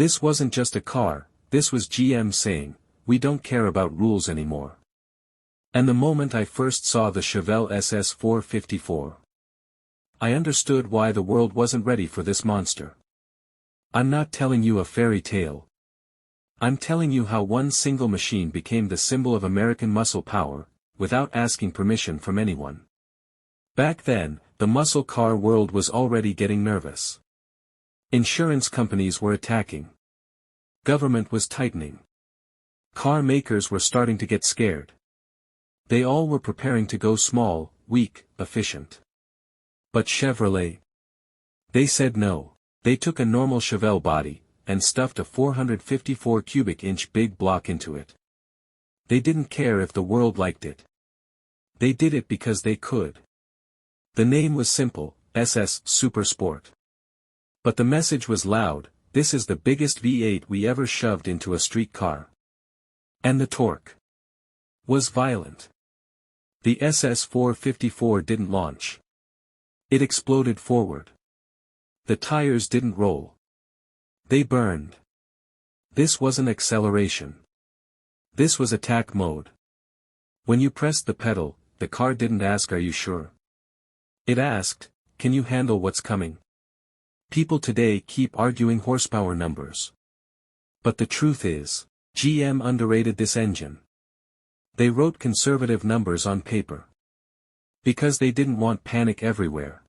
This wasn't just a car, this was GM saying, we don't care about rules anymore. And the moment I first saw the Chevelle SS 454, I understood why the world wasn't ready for this monster. I'm not telling you a fairy tale. I'm telling you how one single machine became the symbol of American muscle power, without asking permission from anyone. Back then, the muscle car world was already getting nervous. Insurance companies were attacking. Government was tightening. Car makers were starting to get scared. They all were preparing to go small, weak, efficient. But Chevrolet? They said no. They took a normal Chevelle body, and stuffed a 454 cubic inch big block into it. They didn't care if the world liked it. They did it because they could. The name was simple, SS Super Sport. But the message was loud, this is the biggest V8 we ever shoved into a street car. And the torque was violent. The SS 454 didn't launch. It exploded forward. The tires didn't roll. They burned. This wasn't acceleration. This was attack mode. When you pressed the pedal, the car didn't ask, are you sure? It asked, can you handle what's coming? People today keep arguing horsepower numbers. But the truth is, GM underrated this engine. They wrote conservative numbers on paper. Because they didn't want panic everywhere.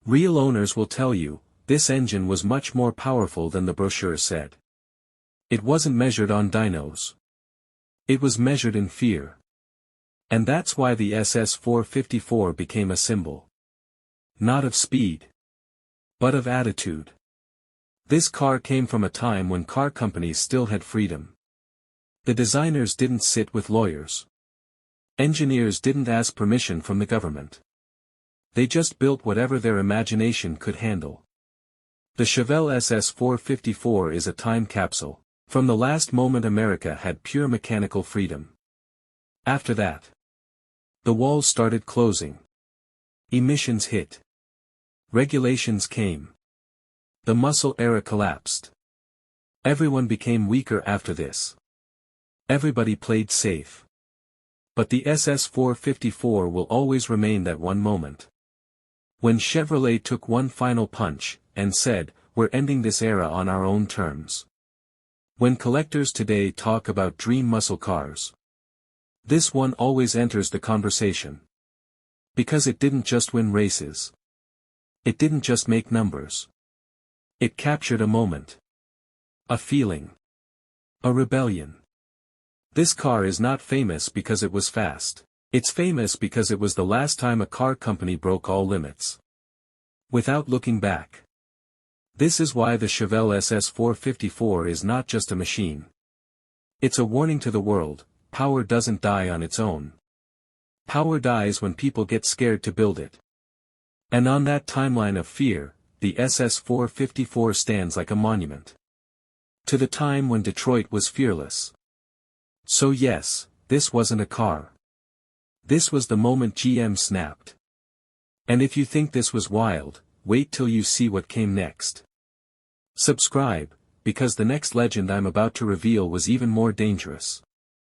Real owners will tell you, this engine was much more powerful than the brochure said. It wasn't measured on dynos. It was measured in fear. And that's why the SS 454 became a symbol. Not of speed. But of attitude. This car came from a time when car companies still had freedom. The designers didn't sit with lawyers. Engineers didn't ask permission from the government. They just built whatever their imagination could handle. The Chevelle SS 454 is a time capsule, from the last moment America had pure mechanical freedom. After that, the walls started closing. Emissions hit. Regulations came. The muscle era collapsed. Everyone became weaker after this. Everybody played safe. But the SS 454 will always remain that one moment. When Chevrolet took one final punch, and said, we're ending this era on our own terms. When collectors today talk about dream muscle cars, this one always enters the conversation. Because it didn't just win races. It didn't just make numbers. It captured a moment. A feeling. A rebellion. This car is not famous because it was fast. It's famous because it was the last time a car company broke all limits. Without looking back. This is why the Chevelle SS 454 is not just a machine. It's a warning to the world, power doesn't die on its own. Power dies when people get scared to build it. And on that timeline of fear, the SS 454 stands like a monument. To the time when Detroit was fearless. So yes, this wasn't a car. This was the moment GM snapped. And if you think this was wild, wait till you see what came next. Subscribe, because the next legend I'm about to reveal was even more dangerous.